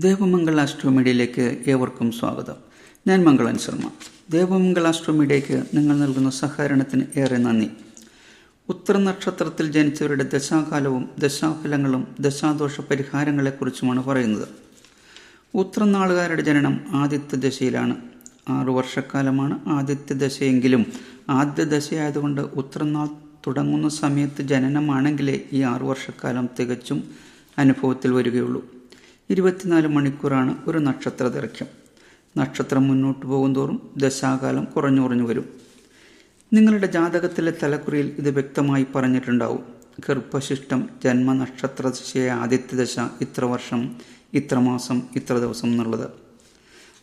ദേവമംഗൾ ആസ്ട്രോമീഡിയയിലേക്ക് ഏവർക്കും സ്വാഗതം. ഞാൻ മംഗളൻ ശർമ്മ. ദേവമംഗൾ ആസ്ട്രോമീഡിയയ്ക്ക് നിങ്ങൾ നൽകുന്ന സഹകരണത്തിന് ഏറെ നന്ദി. ഉത്തര നക്ഷത്രത്തിൽ ജനിച്ചവരുടെ ദശാകാലവും ദശാഫലങ്ങളും ദശാദോഷ പരിഹാരങ്ങളെക്കുറിച്ചുമാണ് പറയുന്നത്. ഉത്രനാളുകാരുടെ ജനനം ആദിത്യ ദശയിലാണ്. 6 വർഷക്കാലമാണ് ആദിത്യ ദശയെങ്കിലും ആദ്യ ദശയായതുകൊണ്ട് ഉത്രനാൾ തുടങ്ങുന്ന സമയത്ത് ജനനമാണെങ്കിലേ ഈ 6 വർഷക്കാലം തികച്ചും അനുഭവത്തിൽ വരികയുള്ളൂ. 24 മണിക്കൂറാണ് ഒരു നക്ഷത്ര ദൈർഘ്യം. നക്ഷത്രം മുന്നോട്ട് പോകുന്തോറും ദശാകാലം കുറഞ്ഞു വരും. നിങ്ങളുടെ ജാതകത്തിലെ തലക്കുറിയിൽ ഇത് വ്യക്തമായി പറഞ്ഞിട്ടുണ്ടാവും. ഗർഭശിഷ്ടം ജന്മനക്ഷത്ര ദശയായ ആദിത്യ ദശ ഇത്ര വർഷം, ഇത്ര മാസം, ഇത്ര ദിവസം എന്നുള്ളത്.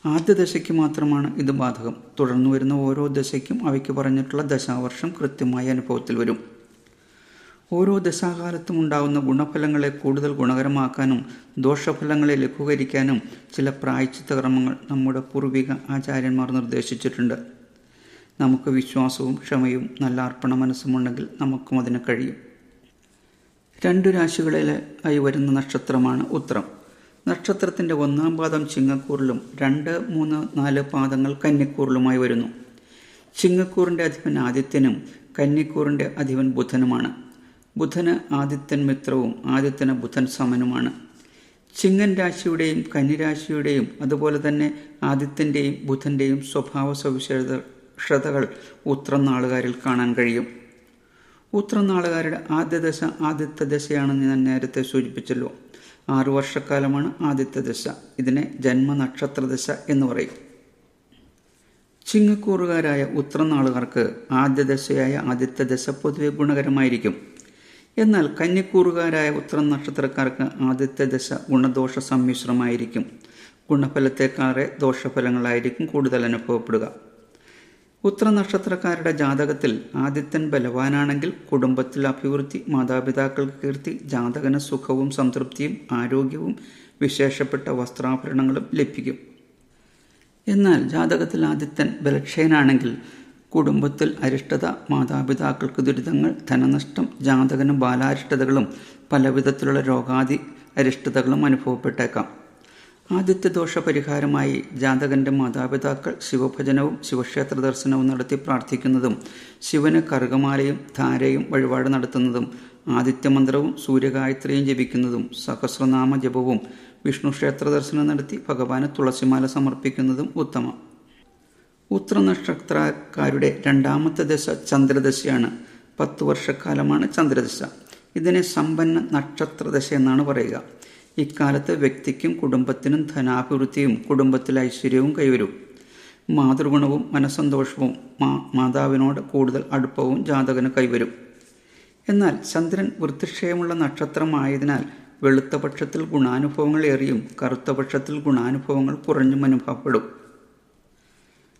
ആദ്യ ദശയ്ക്ക് മാത്രമാണ് ഇത് ബാധകം. തുടർന്നു വരുന്ന ഓരോ ദശയ്ക്കും അവയ്ക്ക് പറഞ്ഞിട്ടുള്ള ദശാവർഷം കൃത്യമായി അനുഭവത്തിൽ വരും. ഓരോ ദശാകാലത്തും ഉണ്ടാകുന്ന ഗുണഫലങ്ങളെ കൂടുതൽ ഗുണകരമാക്കാനും ദോഷഫലങ്ങളെ ലഘൂകരിക്കാനും ചില പ്രായശ്ചിത്ത കർമ്മങ്ങൾ നമ്മുടെ പൂർവിക ആചാര്യന്മാർ നിർദ്ദേശിച്ചിട്ടുണ്ട്. നമുക്ക് വിശ്വാസവും ക്ഷമയും നല്ല അർപ്പണ മനസ്സുമുണ്ടെങ്കിൽ നമുക്കും അതിന് കഴിയും. 2 രാശികളിലായി വരുന്ന നക്ഷത്രമാണ് ഉത്രം. നക്ഷത്രത്തിൻ്റെ 1-ാം പാദം ചിങ്ങക്കൂറിലും 2, 3, 4 പാദങ്ങൾ കന്നിക്കൂറിലുമായി വരുന്നു. ചിങ്ങക്കൂറിൻ്റെ അധിപൻ ആദിത്യനും കന്നിക്കൂറിൻ്റെ അധിപൻ ബുധനുമാണ്. ബുധന് ആദിത്യൻ മിത്രവും ആദിത്യന് ബുധൻ സമനുമാണ്. ചിങ്ങൻ രാശിയുടെയും കന്നിരാശിയുടെയും അതുപോലെ തന്നെ ആദിത്യൻ്റെയും ബുധൻ്റെയും സ്വഭാവ സവിശേഷതകൾ ഉത്രനാളുകാരിൽ കാണാൻ കഴിയും. ഉത്രനാളുകാരുടെ ആദ്യ ദശ ആദിത്യ ദശയാണെന്ന് ഞാൻ നേരത്തെ സൂചിപ്പിച്ചല്ലോ. 6 വർഷക്കാലമാണ് ആദിത്യ ദശ. ഇതിനെ ജന്മനക്ഷത്ര ദശ എന്ന് പറയും. ചിങ്ങക്കൂറുകാരായ ഉത്രനാളുകാർക്ക് ആദ്യ ദശയായ ആദിത്യ ദശ പൊതുവെ ഗുണകരമായിരിക്കും. എന്നാൽ കന്നിക്കൂറുകാരായ ഉത്തരം നക്ഷത്രക്കാർക്ക് ആദിത്യ ദശ ഗുണദോഷ സമ്മിശ്രമായിരിക്കും. ഗുണഫലത്തെക്കാളെ ദോഷഫലങ്ങളായിരിക്കും കൂടുതൽ അനുഭവപ്പെടുക. ഉത്തര നക്ഷത്രക്കാരുടെ ജാതകത്തിൽ ആദിത്യൻ ബലവാനാണെങ്കിൽ കുടുംബത്തിൽ അഭിവൃദ്ധി, മാതാപിതാക്കൾക്ക് കീർത്തി, ജാതകന് സുഖവും സംതൃപ്തിയും ആരോഗ്യവും വിശേഷപ്പെട്ട വസ്ത്രാഭരണങ്ങളും ലഭിക്കും. എന്നാൽ ജാതകത്തിൽ ആദിത്യൻ ബലക്ഷയനാണെങ്കിൽ കുടുംബത്തിൽ അരിഷ്ടത, മാതാപിതാക്കൾക്ക് ദുരിതങ്ങൾ, ധനനഷ്ടം, ജാതകന് ബാലാരിഷ്ടതകളും പല വിധത്തിലുള്ള രോഗാദി അരിഷ്ടതകളും അനുഭവപ്പെട്ടേക്കാം. ആദിത്യ ദോഷ പരിഹാരമായി ജാതകൻ്റെ മാതാപിതാക്കൾ ശിവഭജനവും ശിവക്ഷേത്ര ദർശനവും നടത്തി പ്രാർത്ഥിക്കുന്നതും ശിവന് കറുകമാലയും ധാരയും വഴിപാട് നടത്തുന്നതും ആദിത്യമന്ത്രവും സൂര്യഗായത്രിയും ജപിക്കുന്നതും സഹസ്രനാമ ജപവും വിഷ്ണു ക്ഷേത്ര ദർശനം നടത്തി ഭഗവാന് തുളസിമാല സമർപ്പിക്കുന്നതും ഉത്തമം. ഉത്തര നക്ഷത്രക്കാരുടെ 2-ാമത്തെ ദശ ചന്ദ്രദശയാണ്. 10 വർഷക്കാലമാണ് ചന്ദ്രദശ. ഇതിനെ സമ്പന്ന നക്ഷത്രദശ എന്നാണ് പറയുക. ഇക്കാലത്ത് വ്യക്തിക്കും കുടുംബത്തിനും ധനാഭിവൃദ്ധിയും കുടുംബത്തിൽ ഐശ്വര്യവും കൈവരും. മാതൃഗുണവും മനസ്സന്തോഷവും മാതാവിനോട് കൂടുതൽ അടുപ്പവും ജാതകന് കൈവരും. എന്നാൽ ചന്ദ്രൻ വൃത്തിക്ഷയമുള്ള നക്ഷത്രമായതിനാൽ വെളുത്ത പക്ഷത്തിൽ ഗുണാനുഭവങ്ങൾ ഏറിയും കറുത്ത പക്ഷത്തിൽ ഗുണാനുഭവങ്ങൾ കുറഞ്ഞും അനുഭവപ്പെടും.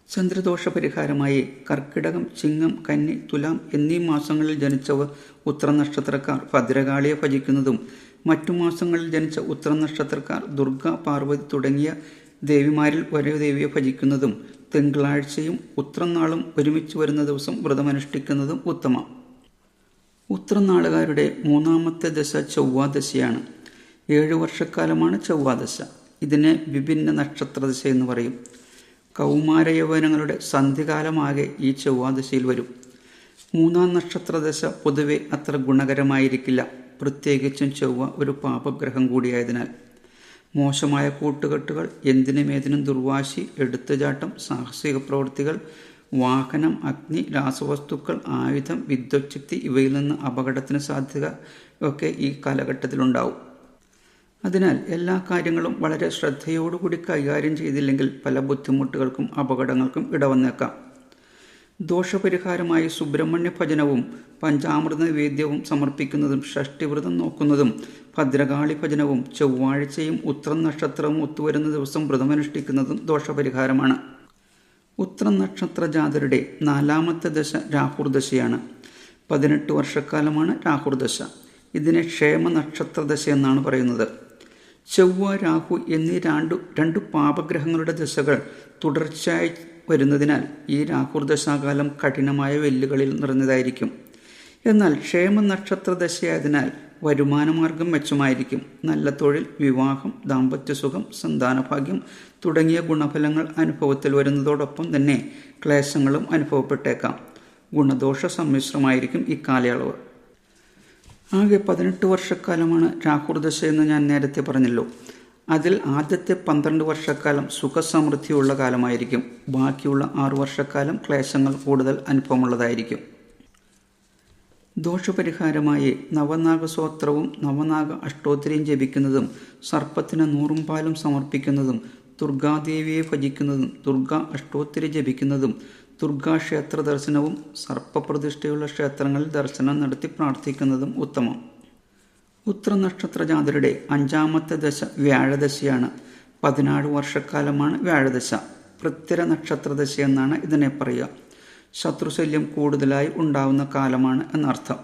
ചന്ദ്രദോഷ പരിഹാരമായി കർക്കിടകം, ചിങ്ങം, കന്നി, തുലാം എന്നീ മാസങ്ങളിൽ ജനിച്ചവർ ഉത്തര നക്ഷത്രക്കാർ ഭദ്രകാളിയെ ഭജിക്കുന്നതും മറ്റു മാസങ്ങളിൽ ജനിച്ച ഉത്തര നക്ഷത്രക്കാർ ദുർഗ, പാർവതി തുടങ്ങിയ ദേവിമാരിൽ ഒരേ ദേവിയെ ഭജിക്കുന്നതും തിങ്കളാഴ്ചയും ഉത്രനാളും ഒരുമിച്ച് വരുന്ന ദിവസം വ്രതമനുഷ്ഠിക്കുന്നതും ഉത്തമം. ഉത്രനാളുകാരുടെ 3-ാമത്തെ ദശ ചൊവ്വാദശയാണ്. 7 വർഷക്കാലമാണ് ചൊവ്വാദശ. ഇതിനെ വിഭിന്ന നക്ഷത്രദശ എന്ന് പറയും. കൗമാര യൗവനങ്ങളുടെ സന്ധികാലമാകെ ഈ ചൊവ്വാദശയിൽ വരും. 3-ാം നക്ഷത്രദശ പൊതുവെ അത്ര ഗുണകരമായിരിക്കില്ല. പ്രത്യേകിച്ചും ചൊവ്വ ഒരു പാപഗ്രഹം കൂടിയായതിനാൽ. മോശമായ കൂട്ടുകെട്ടുകൾ, എന്തിനുമേതിനും ദുർവാശി, എടുത്തുചാട്ടം, സാഹസിക പ്രവൃത്തികൾ, വാഹനം, അഗ്നി, രാസവസ്തുക്കൾ, ആയുധം, വിദ്യുച്ഛക്തി ഇവയിൽ നിന്ന് അപകടത്തിന് സാധ്യത ഒക്കെ ഈ കാലഘട്ടത്തിലുണ്ടാവും. അതിനാൽ എല്ലാ കാര്യങ്ങളും വളരെ ശ്രദ്ധയോടുകൂടി കൈകാര്യം ചെയ്തില്ലെങ്കിൽ പല ബുദ്ധിമുട്ടുകൾക്കും അപകടങ്ങൾക്കും ഇടവന്നേക്കാം. ദോഷപരിഹാരമായി സുബ്രഹ്മണ്യ ഭജനവും പഞ്ചാമൃത നിവേദ്യവും സമർപ്പിക്കുന്നതും ഷഷ്ടിവ്രതം നോക്കുന്നതും ഭദ്രകാളി ഭജനവും ചൊവ്വാഴ്ചയും ഉത്രം നക്ഷത്രവും ഒത്തുവരുന്ന ദിവസം വ്രതമനുഷ്ഠിക്കുന്നതും ദോഷപരിഹാരമാണ്. ഉത്രം നക്ഷത്ര ജാതരുടെ 4-ാമത്തെ ദശ രാഹുർദശയാണ്. 18 വർഷക്കാലമാണ് രാഹുർദശ. ഇതിനെ ക്ഷേമ നക്ഷത്രദശ എന്നാണ് പറയുന്നത്. ചൊവ്വ, രാഹു എന്നീ 2 പാപഗ്രഹങ്ങളുടെ ദശകൾ തുടർച്ചയായി വരുന്നതിനാൽ ഈ രാഹുർദശാകാലം കഠിനമായ വെല്ലുകളിൽ നിറഞ്ഞതായിരിക്കും. എന്നാൽ ക്ഷേമ നക്ഷത്ര ദശയായതിനാൽ വരുമാനമാർഗം മെച്ചമായിരിക്കും. നല്ല തൊഴിൽ, വിവാഹം, ദാമ്പത്യസുഖം, സന്താനഭാഗ്യം തുടങ്ങിയ ഗുണഫലങ്ങൾ അനുഭവത്തിൽ വരുന്നതോടൊപ്പം തന്നെ ക്ലേശങ്ങളും അനുഭവപ്പെട്ടേക്കാം. ഗുണദോഷ സമ്മിശ്രമായിരിക്കും ഇക്കാലയളവ്. ആകെ 18 വർഷക്കാലമാണ് രാഹുർദശ എന്ന് ഞാൻ നേരത്തെ പറഞ്ഞല്ലോ. അതിൽ ആദ്യത്തെ 12 വർഷക്കാലം സുഖസമൃദ്ധിയുള്ള കാലമായിരിക്കും. ബാക്കിയുള്ള 6 വർഷക്കാലം ക്ലേശങ്ങൾ കൂടുതൽ അനുഭവമുള്ളതായിരിക്കും. ദോഷപരിഹാരമായി നവനാഗസ്തോത്രവും നവനാഗ അഷ്ടോത്തരിയും ജപിക്കുന്നതും സർപ്പത്തിന് 100 പാലും സമർപ്പിക്കുന്നതും ദുർഗാദേവിയെ ഭജിക്കുന്നതും ദുർഗാ അഷ്ടോത്തരി ജപിക്കുന്നതും ദുർഗാക്ഷേത്ര ദർശനവും സർപ്പപ്രതിഷ്ഠയുള്ള ക്ഷേത്രങ്ങളിൽ ദർശനം നടത്തി പ്രാർത്ഥിക്കുന്നതും ഉത്തമം. ഉത്രനക്ഷത്ര ജാതരുടെ 5ാമത്തെ ദശ വ്യാഴദശയാണ്. 16 വർഷക്കാലമാണ് വ്യാഴദശ. പൃഥ്വി നക്ഷത്രദശ എന്നാണ് ഇതിനെ പറയുക. ശത്രുശല്യം കൂടുതലായി ഉണ്ടാവുന്ന കാലമാണ് എന്നർത്ഥം.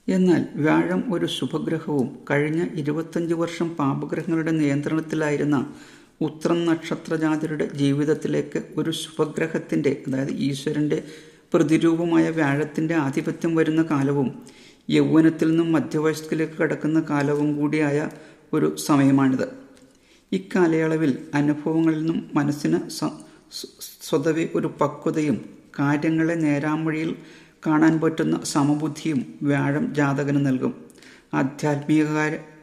എന്നാൽ വ്യാഴം ഒരു ശുഭഗ്രഹവും കഴിഞ്ഞ 25 വർഷം പാപഗ്രഹങ്ങളുടെ നിയന്ത്രണത്തിലായിരുന്ന ഉത്രം നക്ഷത്ര ജാതരുടെ ജീവിതത്തിലേക്ക് ഒരു ശുഭഗ്രഹത്തിൻ്റെ, അതായത് ഈശ്വരൻ്റെ പ്രതിരൂപമായ വ്യാഴത്തിൻ്റെ ആധിപത്യം വരുന്ന കാലവും യൗവനത്തിൽ നിന്നും മധ്യവയസ്കിലേക്ക് കടക്കുന്ന കാലവും കൂടിയായ ഒരു സമയമാണിത്. ഇക്കാലയളവിൽ അനുഭവങ്ങളിൽ നിന്നും മനസ്സിന് സ്വതവേ ഒരു പക്വതയും കാര്യങ്ങളെ നേരാമൊഴിയിൽ കാണാൻ പറ്റുന്ന സമബുദ്ധിയും വ്യാഴം ജാതകന് നൽകും.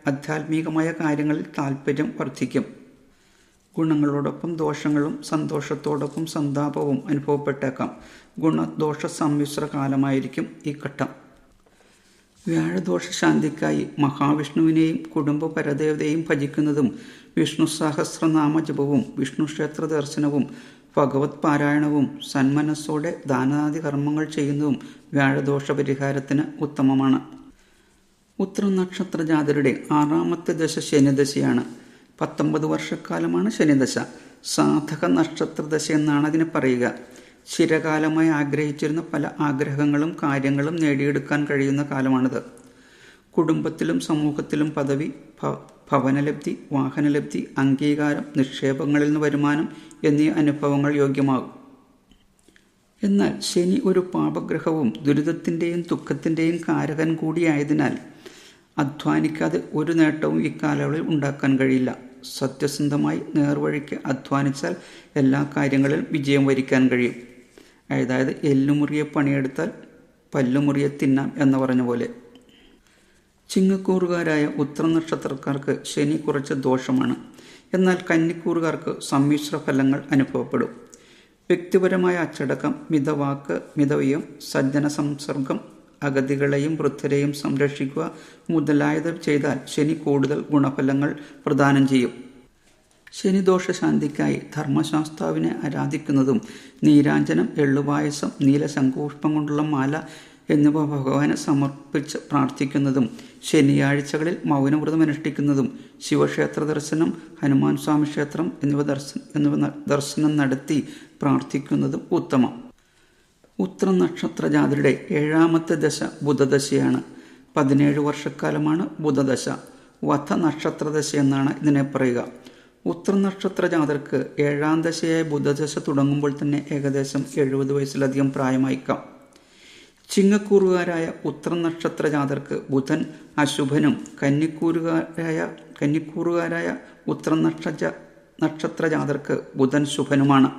ആധ്യാത്മികമായ കാര്യങ്ങളിൽ താല്പര്യം വർദ്ധിക്കും. ഗുണങ്ങളോടൊപ്പം ദോഷങ്ങളും സന്തോഷത്തോടൊപ്പം സന്താപവും അനുഭവപ്പെട്ടേക്കാം. ഗുണദോഷ സമ്മിശ്ര കാലമായിരിക്കും ഈ ഘട്ടം. വ്യാഴദോഷ ശാന്തിക്കായി മഹാവിഷ്ണുവിനെയും കുടുംബ പരദേവതയെയും ഭജിക്കുന്നതും വിഷ്ണു സഹസ്രനാമ ജപവും വിഷ്ണു ക്ഷേത്ര ദർശനവും ഭഗവത് പാരായണവും സന്മനസ്സോടെ ദാനാദി കർമ്മങ്ങൾ ചെയ്യുന്നതും വ്യാഴദോഷ പരിഹാരത്തിന് ഉത്തമമാണ്. ഉത്രം നക്ഷത്ര ജാതരുടെ 6ാമത്തെ ദശ ശനിദശയാണ്. 19 വർഷക്കാലമാണ് ശനിദശ. സാധക നക്ഷത്രദശ എന്നാണ് അതിനെ പറയുക. ചിരകാലമായി ആഗ്രഹിച്ചിരുന്ന പല ആഗ്രഹങ്ങളും കാര്യങ്ങളും നേടിയെടുക്കാൻ കഴിയുന്ന കാലമാണിത്. കുടുംബത്തിലും സമൂഹത്തിലും പദവി, ഭവനലബ്ധി, വാഹനലബ്ധി, അംഗീകാരം, നിക്ഷേപങ്ങളിൽ നിന്ന് വരുമാനം എന്നീ അനുഭവങ്ങൾ യോഗ്യമാകും. എന്നാൽ ശനി ഒരു പാപഗ്രഹവും ദുരിതത്തിൻ്റെയും ദുഃഖത്തിൻ്റെയും കാരകൻ കൂടിയായതിനാൽ അധ്വാനിക്കാതെ ഒരു നേട്ടവും ഇക്കാലയളവിൽ ഉണ്ടാക്കാൻ കഴിയില്ല. സത്യസന്ധമായി നേർവഴിക്ക് അധ്വാനിച്ചാൽ എല്ലാ കാര്യങ്ങളിലും വിജയം വരിക്കാൻ കഴിയും. അതായത് എല്ലുമുറിയെ പണിയെടുത്താൽ പല്ലുമുറിയെ തിന്നാം എന്ന് പറഞ്ഞ പോലെ. ചിങ്ങക്കൂറുകാരായ ഉത്രം നക്ഷത്രക്കാർക്ക് ശനി കുറച്ച് ദോഷമാണ്. എന്നാൽ കന്നിക്കൂറുകാർക്ക് സമ്മിശ്ര ഫലങ്ങൾ അനുഭവപ്പെടും. വ്യക്തിപരമായ അച്ചടക്കം, മിതവാക്ക്, മിതവ്യം, സജ്ജന സംസർഗം, അഗതികളെയും വൃദ്ധരെയും സംരക്ഷിക്കുക മുതലായത് ചെയ്താൽ ശനി കൂടുതൽ ഗുണഫലങ്ങൾ പ്രദാനം ചെയ്യും. ശനിദോഷ ശാന്തിക്കായി ധർമ്മശാസ്താവിനെ ആരാധിക്കുന്നതും നീരാഞ്ജനം, എള്ളുപായസം, നീലശംഖുപുഷ്പം കൊണ്ടുള്ള മാല എന്നിവ ഭഗവാനെ സമർപ്പിച്ച് പ്രാർത്ഥിക്കുന്നതും ശനിയാഴ്ചകളിൽ മൗനവ്രതം അനുഷ്ഠിക്കുന്നതും ശിവക്ഷേത്ര ദർശനം, ഹനുമാൻ സ്വാമി ക്ഷേത്രം എന്നിവ ദർശനം നടത്തി പ്രാർത്ഥിക്കുന്നതും ഉത്തമം. ഉത്രം നക്ഷത്ര ജാതരുടെ 7ാമത്തെ ദശ ബുധദശയാണ്. 17 വർഷക്കാലമാണ് ബുധദശ. വധ നക്ഷത്രദശ എന്നാണ് ഇതിനെ പറയുക. ഉത്രം നക്ഷത്ര ജാതർക്ക് 7ാം ദശയായ ബുധദശ തുടങ്ങുമ്പോൾ തന്നെ ഏകദേശം 70 വയസ്സിലധികം പ്രായമായിക്കാം. ചിങ്ങക്കൂറുകാരായ ഉത്രം നക്ഷത്ര ജാതർക്ക് ബുധൻ അശുഭനും കന്നിക്കൂറുകാരായ ഉത്രം നക്ഷത്ര ജാതർക്ക് ബുധൻ ശുഭനുമാണ്.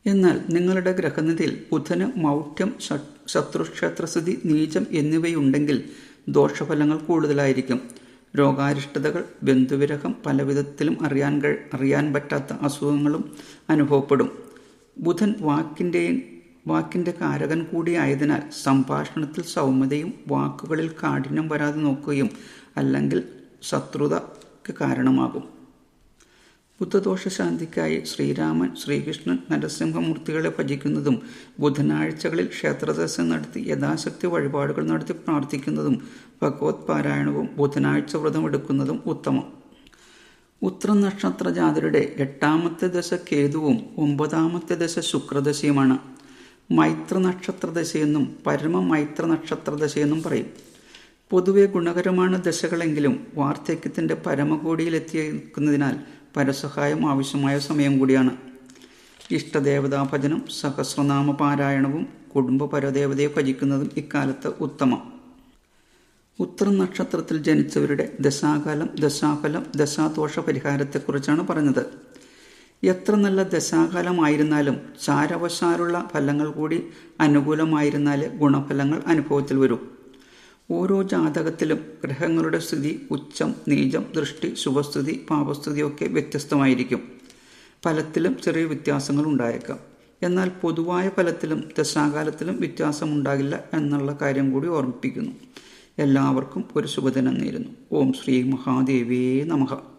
എന്നാൽ നിങ്ങളുടെ ഗ്രഹനിധിയിൽ ബുധന് മൗഢ്യം, ശത്രുക്ഷേത്രസ്ഥിതി, നീചം എന്നിവയുണ്ടെങ്കിൽ ദോഷഫലങ്ങൾ കൂടുതലായിരിക്കും. രോഗാരിഷ്ടതകൾ, ബന്ധുവിരഹം, പലവിധത്തിലും അറിയാൻ പറ്റാത്ത അസുഖങ്ങളും അനുഭവപ്പെടും. ബുധൻ വാക്കിൻ്റെ കാരകൻ കൂടിയായതിനാൽ സംഭാഷണത്തിൽ സൗമ്യതയും വാക്കുകളിൽ കാഠിന്യം വരാതെ നോക്കുകയും അല്ലെങ്കിൽ ശത്രുതയ്ക്ക് കാരണമാകും. ബുധദോഷ ശാന്തിക്കായി ശ്രീരാമൻ, ശ്രീകൃഷ്ണൻ, നരസിംഹമൂർത്തികളെ ഭജിക്കുന്നതും ബുധനാഴ്ചകളിൽ ക്ഷേത്രദർശനം നടത്തി യഥാശക്തി വഴിപാടുകൾ നടത്തി പ്രാർത്ഥിക്കുന്നതും ഭഗവത് പാരായണവും ബുധനാഴ്ച വ്രതം എടുക്കുന്നതും ഉത്തമം. ഉത്രം നക്ഷത്ര ജാതരുടെ 8ാമത്തെ ദശ കേതുവും 9ാമത്തെ ദശ ശുക്രദശയുമാണ്. മൈത്ര നക്ഷത്രദശയെന്നും പരമമൈത്ര നക്ഷത്രദശയെന്നും പറയും. പൊതുവെ ഗുണകരമാണ് ദശകളെങ്കിലും വാർദ്ധക്യത്തിൻ്റെ പരമകോടിയിലെത്തിയിരിക്കുന്നതിനാൽ പരസഹായം ആവശ്യമായ സമയം കൂടിയാണ്. ഇഷ്ടദേവതാ ഭജനം, സഹസ്രനാമ പാരായണവും കുടുംബ പരദേവതയെ ഭജിക്കുന്നതും ഇക്കാലത്ത് ഉത്തമം. ഉത്തരം നക്ഷത്രത്തിൽ ജനിച്ചവരുടെ ദശാകാലം, ദശാഫലം, ദശാദോഷ പരിഹാരത്തെക്കുറിച്ചാണ് പറഞ്ഞത്. എത്ര നല്ല ദശാകാലമായിരുന്നാലും ചാരവശാലുള്ള ഫലങ്ങൾ കൂടി അനുകൂലമായിരുന്നാലേ ഗുണഫലങ്ങൾ അനുഭവത്തിൽ വരൂ. ഓരോ ജാതകത്തിലും ഗ്രഹങ്ങളുടെ സ്ഥിതി, ഉച്ചം, നീചം, ദൃഷ്ടി, ശുഭസ്ഥിതി, പാപസ്ഥിതിയൊക്കെ വ്യത്യസ്തമായിരിക്കും. ഫലത്തിലും ചെറിയ വ്യത്യാസങ്ങൾ ഉണ്ടായേക്കാം. എന്നാൽ പൊതുവായ ഫലത്തിലും ദശാകാലത്തിലും വ്യത്യാസമുണ്ടാകില്ല എന്നുള്ള കാര്യം കൂടി ഓർമ്മിപ്പിക്കുന്നു. എല്ലാവർക്കും ഒരു ശുഭദിനം നേരുന്നു. ഓം ശ്രീ മഹാദേവേ നമഃ.